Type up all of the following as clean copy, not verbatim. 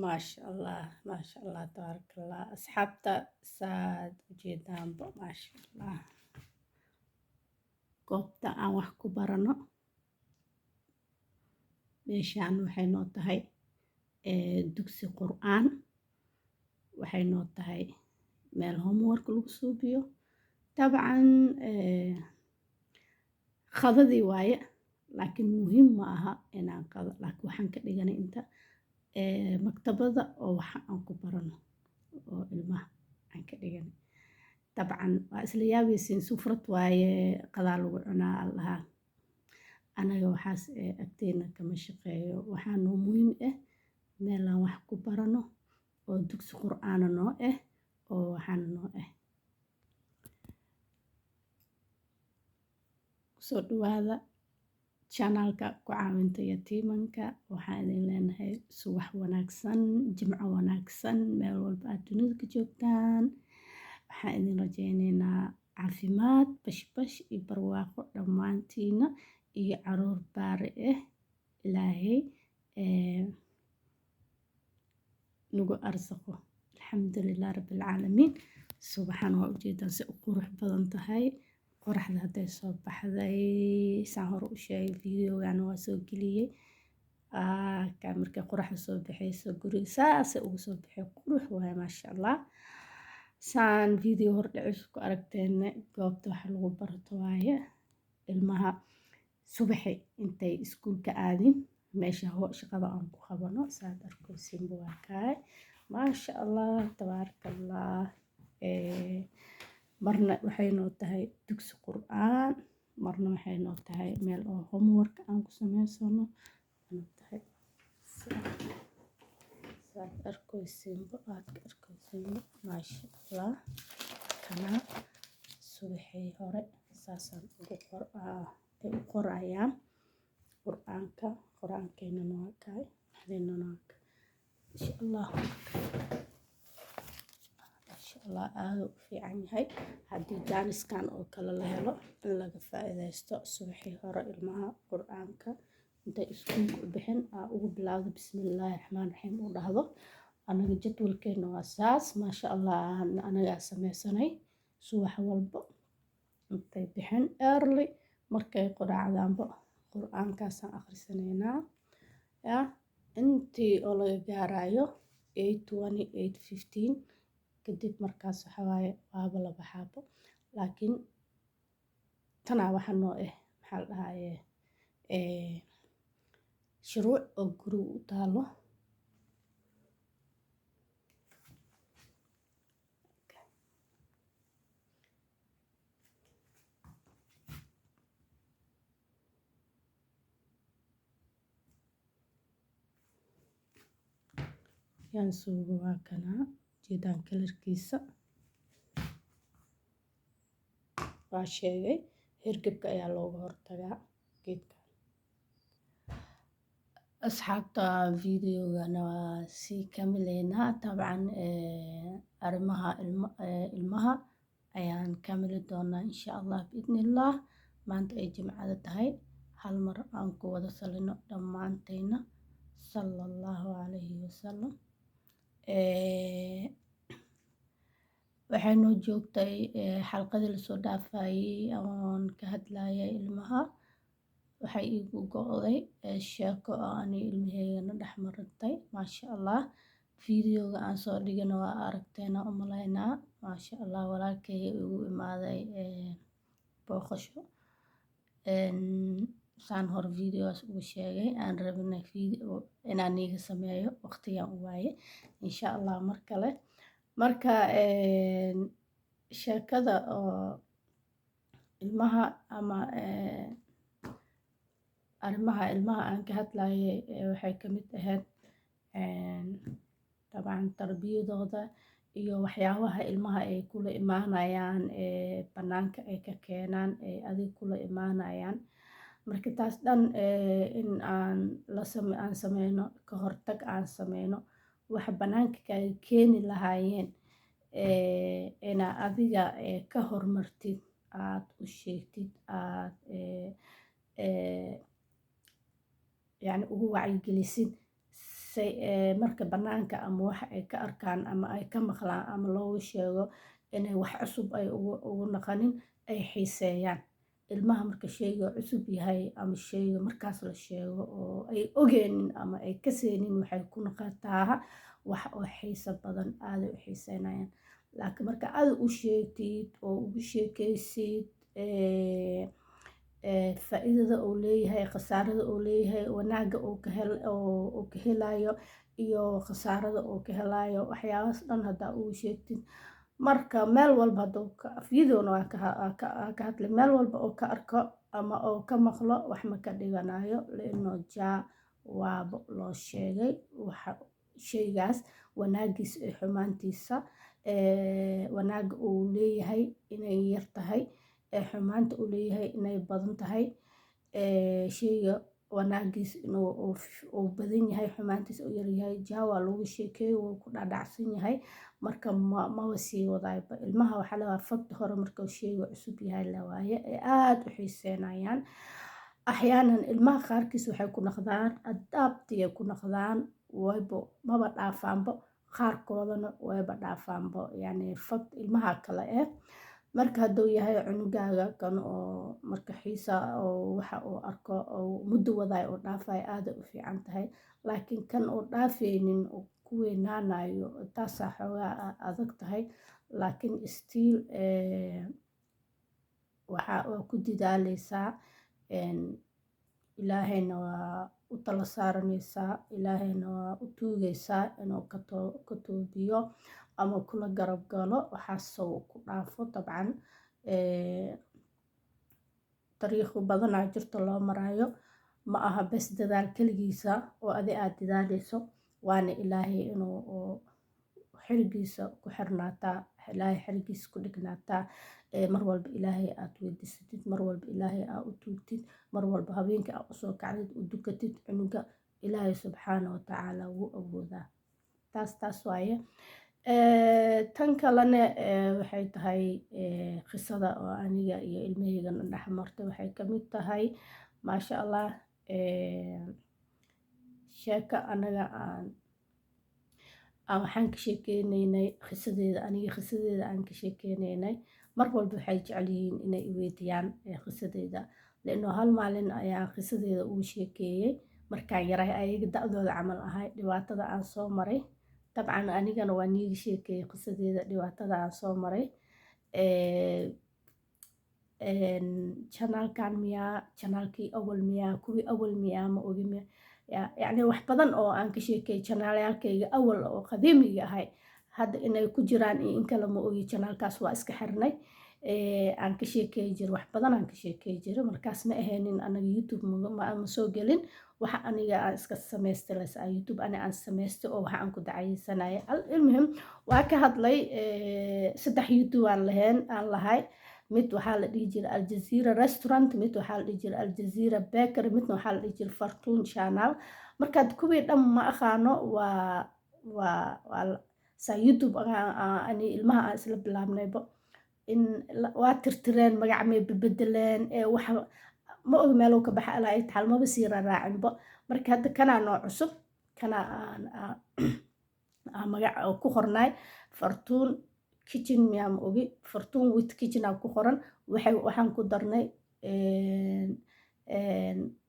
maasha allah maasha allah tabaaraka allah asxaabta saad ujeedaanba maasha allah goobta aan wax ku barano meeshaan waxay noo tahay dugsi qur'aan waxay noo tahay meel homework lagu suubiyo dabcan qadadii waaye laakiin muhiim ma aha inaan qado laakiin waxaan ka dhiganay inta maktabada oo waxa aan ku barano oo ilmaha aan ka dhiganay dabcan waa isla yaabaysiin sufrad waaye qadaa lagu cunaa allaha anaga waxaas agteena kama shaqeeyo waxaa noo muhiim ah meelaan wax ku barano oo dugsi qur'aana noo ah oo waxaana noo ah soo dhawaada channelka ku caawinta yatiimanka waxaan idin leenahay subax wanaagsan jimco wanaagsan meel walba aad dunida ka joogtaan waxaan idin rajaynaynaa caafimaad bashbash iyo barwaaqo dhammaantiina iyo caruur baari ah ilaahay nagu arsaqo alxamdulilah rabbilcaalamiin subaxan waa ujeedaan si u qurux badan tahay qoraxda hadday soo baxday saan hore u sheegay videogan waa soo geliyey markay qoraxda soo baxayso guriga saasay ugu soo baxay qurux waaye maasha allah saan video hor dhicis ku aragteen goobta waxa lagu barto waaye ilmaha subaxi intay iskuulka aadin meesha shaqada aan ku qabano saad arkaysiinba waa kaay maasha allah tabaaraka allah marna waxay noo tahay dugsi qur'aan marna waxay noo tahay meel oo homework aan ku samaysano tahay saad arkaysiinba maasha allah kana subaxii hore saasaan ugu qorayaan qur'aankeena waa kaay maxdeenana waa kaay insha allah aad u fiican yahay haddii jaaniskan oo kale la helo in laga faa'iidaysto subaxii hore ilmaha qur'aanka intay iskuulka u bixin ugu bilaawdo bismillaahi raxmaani raxiim u dhahdo anaga jadwalkeena waa saas maasha allah anagaa samaysanay subax walba intay bixin early markay quraacdaanba qur'aankaasaan akhrisanaynaa intii oo laga gaarayo 8:20 8:15 kadib markaas waxa waaye waaba la baxaabo laakiin tanaa waxa noo ah maxaa la dhahaye shuruuc oo guriga u taalo yaan suuga waa kanaa jeedaan kalarkiisa waa sheegay hergebka ayaa looga hortagaa geedkan asxaabta videogana waa sii kamilaynaa dabcan arrimaha ilmaha ayaan kamili doonaa insha allah biidnillah maanta ay jimcada tahay hal mar aan ku wada salino dhammaantayna sala allahu calayhi wasalam waxay noo joogtay xalqadii lasoo dhaafayay oon ka hadlayay ilmaha waxay iigu go'day sheeko oo ani ilmaheygana dhex marantay maasha allah videoga aan soo dhigana waa aragteena u malaynaa maasha allah walaalkay igu imaaday booqasho saan hore videogaas ugu sheegay aan rabinay inaan iiga sameeyo waqtigaan u waaye insha allah mar kale marka sheekada oo ilmaha ama arrimaha ilmaha aan ka hadlayay waxay ka mid ahayd dabcan tarbiyadooda iyo waxyaabaha ilmaha ay kula imaanayaan bannaanka ay ka keenaan adig kula imaanayaan marka taas dhan in aan sameyno ka hortag aan sameyno waxa bannaanka kaga keeni lahaayeen inaa adiga ka hormartid aad u sheegtid aad yani ugu wacyigelisid say marka banaanka ama wax ay ka arkaan ama ay ka maqlaan ama loogu sheego inay wax cusub ay ugu naqanin ay xiiseeyaan. Ilmaha marka sheyga cusub yahay ama sheyga markaas la sheego oo ay ogeenin ama ay ka seenin waxay ku noqotaa wax oo xiiso badan aad u xiiseynayaan. Laakiin marka aad u sheegtid oo ugu sheekaysid faa'iidada uu leeyahay, khasaarada uu leeyahay, wanaaga uu ka helayo iyo khasaarada uu ka helayo, waxyaabahaas dhan haddaa ugu sheegtid marka meel walba hadduu video-na waa ka hadli meel walba oo ka arko ama oo ka maqlo wax ma ka dhiganayo leeno waaba loo sheegay waxa sheygaas wanaagiisa iyo xumaantiisa wanaaga uu leeyahay inay yar tahay xumaanta uu leeyahay inay badan tahay sheyga wanaagiisa inuu uu badan yahay xumaantiisa uu yar yahay waa loogu sheekeeyay wuu ku dhadhacsan yahay marka maba sii wadayba ilmaha waxaa la rabaa fagta hore marka sheyga cusub yahay la waaye ee aad u xiiseynayaan axyaanan ilmaha qaarkiis waxay ku noqdaan adaabti ay ku noqdaan wayba maba dhaafaanba qaarkoodana wayba dhaafaanba yani fagta ilmaha kale marka hadduu yahay cunugaaga kan oo marka xiisa oo waxa uu arko oo muddo wadaay oo dhaafay aad u fiican tahay laakiin kan oo dhaafaynin oo ku weynaanayo taasaa xoogaa adag tahay laakiin still waxa ku dadaalaysaa ilaahayna waa u tala saaranaysaa ilaahayna waa u tuugaysaa inuu ka toobiyo ama kula garab galo waxaasoo ku dhaafo dabcan dariiqo badanaa jirto loo marayo ma aha bes dadaal keligiisa oo adi aad dadaalayso waana ilaahay inuu xirigiisa ku xirnaataa ilaahay xirigiisa ku dhignaataa mar walba ilaahay aad weydiisatid mar walba ilaahay aad u tuugtid mar walba habeenkii aad usoo kacdid u dukatid cunuga ilaahay subxaana wa tacaala wuu awoodaa taas waaye tan kalena waxay tahay qisada oo aniga iyo ilmahaygana dhex martay waxay ka mid tahay maasha allah sheeko anaga aan waxaan ka sheekeynaynay qisadeeda aniga qisadeeda aan ka sheekeynaynay mar walba waxay jecel yihiin inay i weydiiyaan qisadeeda leano hal maalin ayaa qisadeeda ugu sheekeeyey markaan yaray ayaga da'dooda camal ahay dhibaatada aan soo maray dabcan anigana waa niiga sheekeeyey qisadeeda dhibaatada aan soo maray janaalkan miyaa janaalkii awal miyaa kuwii awal miyaa ma ogi يعني wax badan oo aan ka sheekay channel-yaalkayga awal oo qadiimiga ahay hadda inay ku jiraan in kala ma ogi channel-kaas waa iska xirnay aan ka sheekay jir wax badan aan ka sheekay jir markaas ma ahaynin anaga YouTube ma soo gelin waxa aniga aan iska sameystay la YouTube aan sameystay oo waxa aan ku dacaysanay المهم waa ka hadlay saddex YouTube aan lahay mid waxaa la dhihi jiray Aljazeera restaurant mid waxaa la dhihi jiray Aljazeera bakery midna waxaa la dhihi jiray Fortune channel markaad kuwii dhan ma aqaano waa sa YouTube ani ilmaha aan isla bilaabnayba in waa tirtireen magac may bedeleen waxa ma og meel uu ka baxa ilaa ay taal maba sii raacinba marka hadda kana noo cusub kana aan magac ku qornay Fortune kitchen miyaa ma ogi Fortune with kitchen aan ku qoran waxaan ku darnay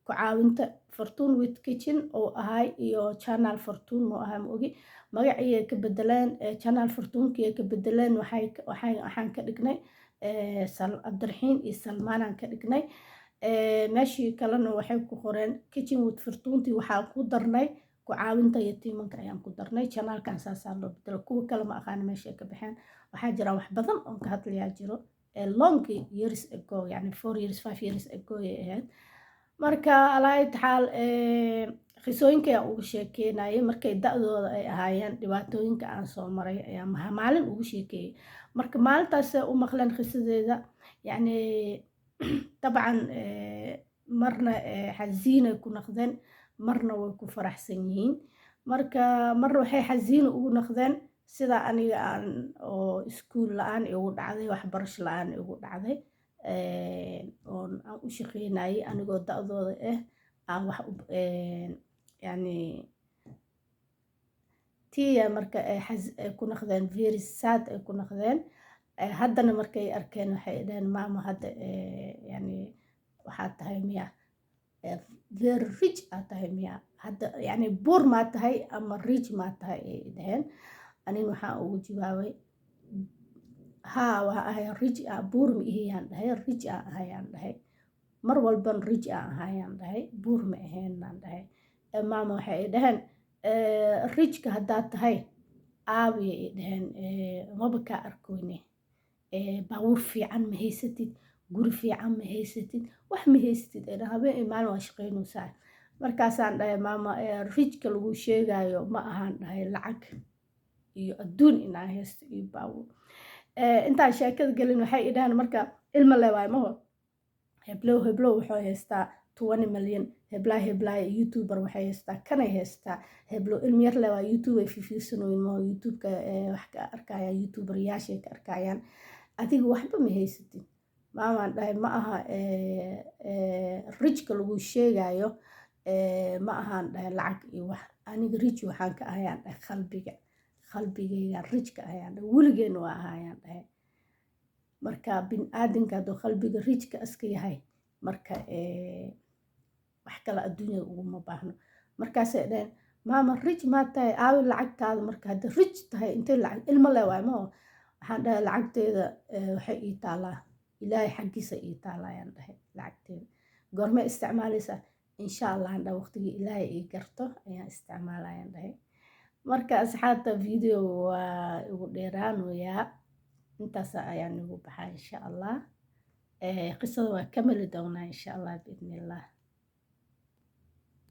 ku caawinta Fortune with kitchen oo ahay iyo channel Fortune ma aha ma ogi magacii ka bedeleen channel Fortune-kii ka bedeleen waxaan ka dhignay Abdiraxiin iyo Salmaan aan ka dhignay meeshii kalena waxay ku qoreen kitchen with Fortune waxaan ku darnay ku caawinta yatiimanka ayaan ku darnay channel-kan saasaa loo bedelo kuwa kale ma aqaan meesha ka baxeen waxaa jira wax badan oo ka hadlayaa jiro long years ago yani 4 years 5 years ago ay ahayd marka alaay taxaal qisooyinka aan ugu sheekeynayay markay da'dooda ay ahaayeen dhibaatooyinka aan soo maray ayaa maalin ugu sheekeeyay marka maalintaas u maqleen qisadeeda yani dabcan marna xasiinay ku noqdeen marna way ku faraxsan yihiin marka marna waxay xasiin ugu noqdeen sida aniga aan oo iskuul la'aan igu dhacday waxbarasho la'aan igu dhacday oo aan u shaqeynayay anigoo da'dooda aan wax yani tiya marka ay ku noqdeen very sad ay ku noqdeen haddana markay arkeen waxay dhaheen maama hadda yani waxaad tahay miya very rich aad tahay miya hadda yani buur maa tahay ama rich maa tahay ay dhaheen aniga waxaan ugu jawaabay haa waa ahay rich buur ma ihiyaan dhahay rich aan ahayaan dhahay mar walban rich aan ahayaan dhahay buur ma ahaynaan dhahay maama waxay dhaheen richka haddaad tahay aabiya ay dhaheen maba kaa arkoyne baabuur fiican ma haysatid guri fiican ma haysatid wax ma haysatid ay dhahan habeen maalin waa shaqaynaysaa markaasaan dhahay maama richka lagu sheegayo ma ahaan dhahay lacag iyo adduun inaa haysto iyo baabuur intaan sheekada gelin waxay idhahaan marka ilma leewaay maho heblow wuxuu haystaa 20 milyan heblaay youtuber waxay haystaa kanay haystaa heblow ilma yar leewaa youtube ay fiirsanooyin maho youtubeka wax ka arkayaan youtuber yaashay ka arkayaan adiga waxba ma haysatid maamaan dhahay ma aha richka lagu sheegayo ma ahaan dhahay lacag iyo wax aniga rich waxaan ka ahayaan dhahay qalbigayga richka ahayaan dhahay weligeena waa ahayaan dhahay marka bin aadinka hadduu qalbiga richka iska yahay marka wax kale adduunyada uguma baahno markaasay dhaheen maama rich maa tahay aawi lacagtaada marka hadda rich tahay intay lacag ilmo leewaay maho waxaan dhahay lacagteeda waxay ii taalaa ilaahay xaggiisa ii taalayaan dhahay lacagteeda goormee isticmaalaysaa insha allah aan dhahay waqtigii ilaahay ii garto ayaan isticmaalayaan dhahay marka asxaabta video waa ugu dheeraanoyaa intaas ayaan ugu baxaa insha allah qisada waa kamali doonaa insha allah biidni illah